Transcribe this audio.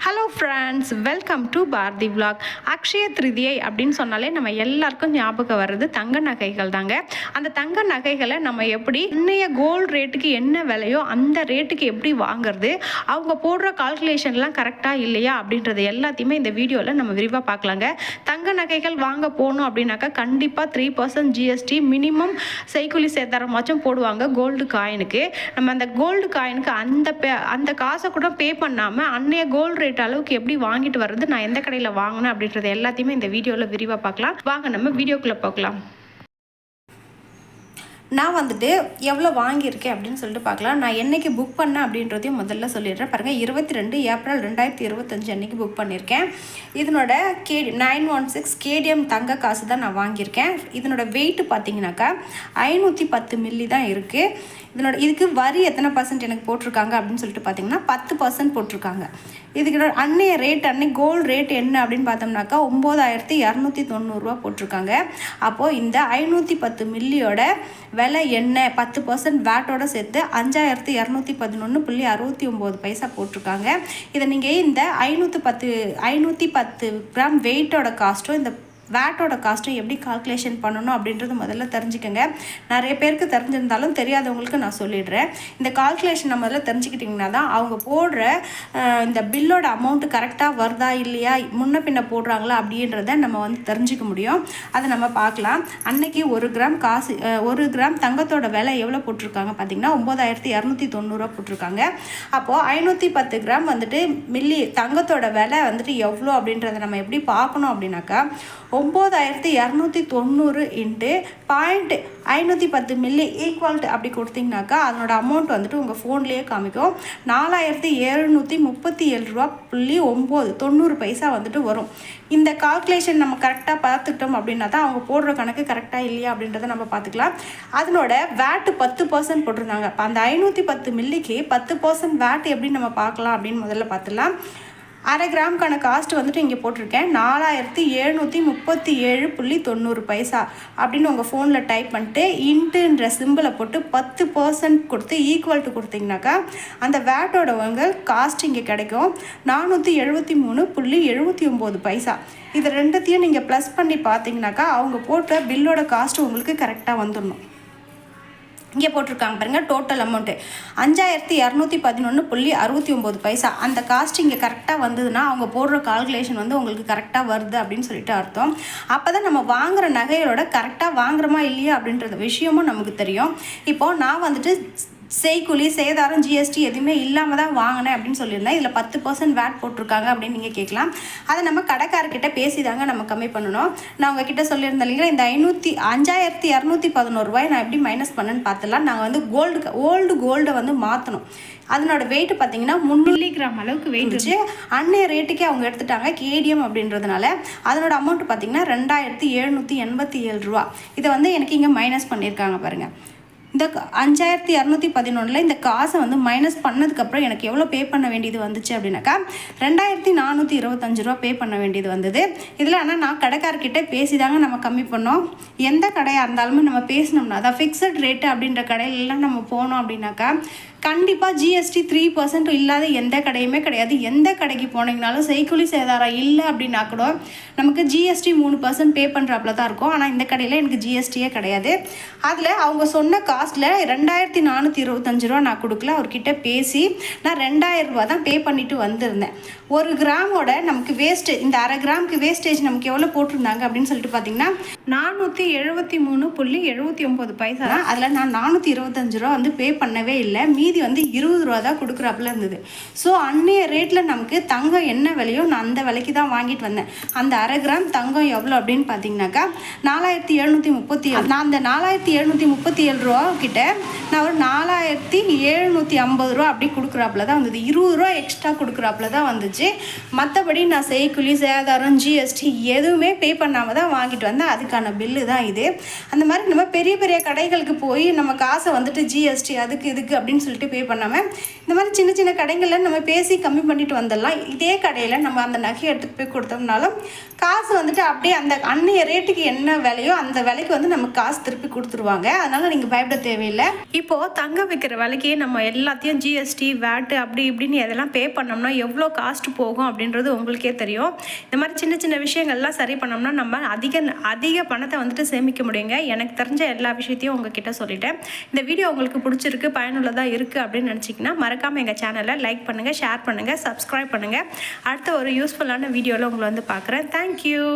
Hello friends, welcome to Bharathi vlog. Akshaya Tritiya அப்படின்னு சொன்னாலே நம்ம எல்லாருக்கும் ஞாபகம் வர்றது தங்க நகைகள் தாங்க. அந்த தங்க நகைகளை நம்ம எப்படி இன்னைய கோல்டு ரேட்டுக்கு என்ன விலையோ அந்த ரேட்டுக்கு எப்படி வாங்குறது, அவங்க போடுற கால்குலேஷன்லாம் கரெக்டாக இல்லையா அப்படின்றது எல்லாத்தையுமே இந்த வீடியோவில் நம்ம விரிவாக பார்க்கலாங்க. தங்க நகைகள் வாங்க போகணும் அப்படின்னாக்கா கண்டிப்பாக 3% ஜிஎஸ்டி மினிமம் செய்கூலி சேதாரமாச்சும் போடுவாங்க கோல்டு காயினுக்கு. நம்ம அந்த கோல்டு காயினுக்கு அந்த காசை கூட பே பண்ணாமல் அன்னைய கோல்டு ரேட் அளவுக்கு எப்படி வாங்கிட்டு வர்றது, நான் எந்த கடையில் வாங்கினேன் அப்படின்றது எல்லாத்தையுமே இந்த வீடியோவில் விரிவாக பார்க்கலாம். வாங்க நம்ம வீடியோக்குள்ளே பார்க்கலாம். நான் எவ்வளோ வாங்கியிருக்கேன் அப்படின்னு சொல்லிட்டு பார்க்கலாம். நான் என்றைக்கு புக் பண்ணேன் அப்படின்றதையும் முதல்ல சொல்லிடுறேன். பாருங்கள், 22 ஏப்ரல் 2025 அன்றைக்கி புக் பண்ணியிருக்கேன். இதனோட 916 கேடிஎம் தங்க காசு தான் நான் வாங்கியிருக்கேன். இதனோட வெயிட்டு பார்த்தீங்கன்னாக்கா 510 மில்லி தான் இருக்குது. இதுக்கு வரி எத்தனை பர்சன்ட் எனக்கு போட்டிருக்காங்க அப்படின்னு சொல்லிட்டு பார்த்தீங்கன்னா 10% போட்டிருக்காங்க. இதுக்கு அன்னைய ரேட், அன்னைக்கு கோல்டு ரேட் என்ன அப்படின்னு பார்த்தோம்னாக்கா 9290 போட்டிருக்காங்க. அப்போது இந்த 510 மில்லியோட விலை என்ன 10% வேட்டோட சேர்த்து 5211.69 போட்டிருக்காங்க. இதை நீங்கள் இந்த 510 கிராம் வெயிட்டோட காஸ்ட்டும் இந்த வேட்டோட காஸ்ட்டும் எப்படி கால்குலேஷன் பண்ணணும் அப்படின்றது முதல்ல தெரிஞ்சுக்கோங்க. நிறைய பேருக்கு தெரிஞ்சிருந்தாலும் தெரியாதவங்களுக்கு நான் சொல்லிடுறேன். இந்த கால்குலேஷன் நம்ம முதல்ல தெரிஞ்சுக்கிட்டிங்கன்னா தான் அவங்க போடுற இந்த பில்லோட அமௌண்ட்டு கரெக்டாக வருதா இல்லையா, முன்ன பின்ன போடுறாங்களா அப்படின்றத நம்ம தெரிஞ்சுக்க முடியும். அதை நம்ம பார்க்கலாம். அன்னைக்கு 1 கிராம் தங்கத்தோட விலை எவ்வளோ போட்டிருக்காங்க பார்த்தீங்கன்னா 9290 போட்டிருக்காங்க. அப்போது 510 கிராம் மில்லி தங்கத்தோட விலை எவ்வளோ அப்படின்றத நம்ம எப்படி பார்க்கணும் அப்படின்னாக்கா 9290 இன்ட்டு 0.510 மில்லி ஈக்குவல்ட்டு அப்படி கொடுத்தீங்கனாக்கா அதனோட அமௌண்ட் உங்கள் ஃபோன்லேயே காமிக்கும். 4737.90 வரும். இந்த கால்குலேஷன் நம்ம கரெக்டாக பார்த்துக்கிட்டோம் அப்படின்னா தான் அவங்க போடுற கணக்கு கரெக்டாக இல்லையா அப்படின்றத நம்ம பார்த்துக்கலாம். அதனோட வேட்டு 10% போட்டிருந்தாங்க. இப்போ அந்த 510 மில்லிக்கு 10% வேட் எப்படி நம்ம பார்க்கலாம் அப்படின்னு முதல்ல பார்த்துக்கலாம். 1/2 கிராமுக்கான காஸ்ட் இங்கே போட்டிருக்கேன் 4737.90 அப்படின்னு உங்கள் ஃபோனில் டைப் பண்ணிட்டு இன்ட்டுன்ற சிம்பிளை போட்டு 10% கொடுத்து ஈக்குவல் டு கொடுத்தீங்கன்னாக்கா அந்த வேட்டோட காஸ்ட் இங்கே கிடைக்கும் 473.79. இது ரெண்டுத்தையும் நீங்கள் ப்ளஸ் பண்ணி பார்த்தீங்கன்னாக்கா அவங்க போட்ட பில்லோட காஸ்ட் உங்களுக்கு கரெக்டாக வந்துடணும். இங்கே போட்டிருக்காங்க பாருங்கள், டோட்டல் அமௌண்ட்டு 5211.69. அந்த காஸ்ட் இங்கே கரெக்டாக வந்ததுன்னா அவங்க போடுற கால்குலேஷன் உங்களுக்கு கரெக்டாக வருது அப்படின்னு சொல்லிட்டு அர்த்தம். அப்போ தான் நம்ம வாங்குகிற நகையோட கரெக்டாக வாங்குறோமா இல்லையா அப்படின்ற விஷயமும் நமக்கு தெரியும். இப்போது நான் செய்கூலி சேதாரம் ஜிஎஸ்டி எதுவுமே இல்லாமல் தான் வாங்கினேன் அப்படின்னு சொல்லியிருந்தேன். இதில் 10% வேட் போட்டிருக்காங்க அப்படின்னு நீங்கள் கேட்கலாம். அதை நம்ம கடைக்காரர்கிட்ட பேசி தாங்க நம்ம கம்மி பண்ணணும். நான் உங்ககிட்ட சொல்லியிருந்தேன் இல்லைங்களா, இந்த 5211 நான் எப்படி மைனஸ் பண்ணேன்னு பார்த்துலாம். நாங்கள் ஓல்டு கோல்டை மாற்றணும். அதனோட வெயிட் பார்த்தீங்கன்னா 3 மில்லிகிராம் அளவுக்கு வெயிட் வச்சு அன்னைய ரேட்டுக்கே அவங்க எடுத்துட்டாங்க கேடிஎம் அப்படின்றதுனால. அதனோட அமௌண்ட் பார்த்தீங்கன்னா 2787 இதை எனக்கு இங்கே மைனஸ் பண்ணியிருக்காங்க பாருங்கள். இந்த 5211 இந்த காசை மைனஸ் பண்ணதுக்கப்புறம் எனக்கு எவ்வளோ பே பண்ண வேண்டியது வந்துச்சு அப்படின்னாக்கா 2425 பே பண்ண வேண்டியது வந்தது. இதில் ஆனால் நான் கடைக்காரர்கிட்ட பேசி தாங்க நம்ம கம்மி பண்ணோம். எந்த கடையாக இருந்தாலுமே நம்ம பேசினோம்னா அதான் ஃபிக்ஸட் ரேட்டு அப்படின்ற கடையிலலாம் நம்ம போனோம் அப்படின்னாக்கா கண்டிப்பாக ஜிஎஸ்டி 3% இல்லாத எந்த கடையுமே கிடையாது. எந்த கடைக்கு போனீங்கனாலும் செய்கூலி சேதாரம் இல்லை அப்படின்னா கூட நமக்கு ஜிஎஸ்டி 3% பே பண்ணுறாப்புல தான் இருக்கும். ஆனால் இந்த கடையில் எனக்கு ஜிஎஸ்டியே கிடையாது. அதில் அவங்க சொன்ன காஸ்ட்டில் 2425 நான் கொடுக்கல. அவர்கிட்ட பேசி நான் 2000 தான் பே பண்ணிவிட்டு வந்திருந்தேன். 1 கிராமோட நமக்கு வேஸ்ட்டு, இந்த 1/2 கிராமுக்கு வேஸ்டேஜ் நமக்கு எவ்வளோ போட்டிருந்தாங்க அப்படின்னு சொல்லிட்டு பார்த்தீங்கன்னா 473.79 தான். அதில் நான் 425 பே பண்ணவே இல்லை. மீதி 20 தான் கொடுக்குறாப்புல இருந்தது. ஸோ அன்னைய ரேட்டில் நமக்கு தங்கம் என்ன விலையோ நான் அந்த விலைக்கு தான் வாங்கிட்டு வந்தேன். அந்த 1/2 கிராம் தங்கம் எவ்வளோ அப்படின்னு பார்த்தீங்கன்னாக்கா 4737. நான் அந்த 4737 கிட்ட நான் ஒரு 4750 அப்படி கொடுக்குறாப்புல தான் வந்தது. 20 எக்ஸ்ட்ரா கொடுக்குறாப்புல தான் வந்துச்சு. மற்றபடி நான் செய்கூலி சேதாரம் ஜிஎஸ்டி எதுவுமே பே பண்ணாமல் தான் வாங்கிட்டு வந்தேன். அதுக்கு அதுக்கான பில்லு தான் இது. அந்த மாதிரி நம்ம பெரிய பெரிய கடைகளுக்கு போய் நம்ம காசை வந்துட்டு ஜிஎஸ்டி அதுக்கு இதுக்கு அப்படின்னு சொல்லிட்டு பே பண்ணாமல் இந்த மாதிரி சின்ன சின்ன கடைகளில் நம்ம பேசி கம்மி பண்ணிட்டு வந்துடலாம். இதே கடையில் நம்ம அந்த நகையை எடுத்துகிட்டு போய் கொடுத்தோம்னாலும் காசு வந்துட்டு அப்படியே அந்த அன்னைய ரேட்டுக்கு என்ன விலையோ அந்த விலைக்கு வந்து நமக்கு காசு திருப்பி கொடுத்துருவாங்க. அதனால் நீங்கள் பயப்பட தேவையில்லை. இப்போது தங்கம் விற்கிற விலைக்கு நம்ம எல்லாத்தையும் ஜிஎஸ்டி வேட்டு அப்படி இப்படின்னு எதெல்லாம் பே பண்ணோம்னா எவ்வளோ காஸ்ட் போகும் அப்படின்றது உங்களுக்கே தெரியும். இந்த மாதிரி சின்ன சின்ன விஷயங்கள்லாம் சரி பண்ணோம்னா நம்ம அதிக பணத்தை வந்துட்டு சேமிக்க முடியுங்க. எனக்கு தெரிஞ்ச எல்லா விஷயத்தையும் உங்ககிட்ட சொல்லிட்டேன். இந்த வீடியோ உங்களுக்கு பிடிச்சிருக்கு, பயனுள்ளதாக இருக்குது அப்படின்னு நினச்சிங்கன்னா மறக்காமல் எங்கள் சேனலை லைக் பண்ணுங்கள், ஷேர் பண்ணுங்கள், சப்ஸ்கிரைப் பண்ணுங்கள். அடுத்த ஒரு யூஸ்ஃபுல்லான வீடியோவில் உங்களை வந்து பார்க்குறேன். தேங்க்யூ.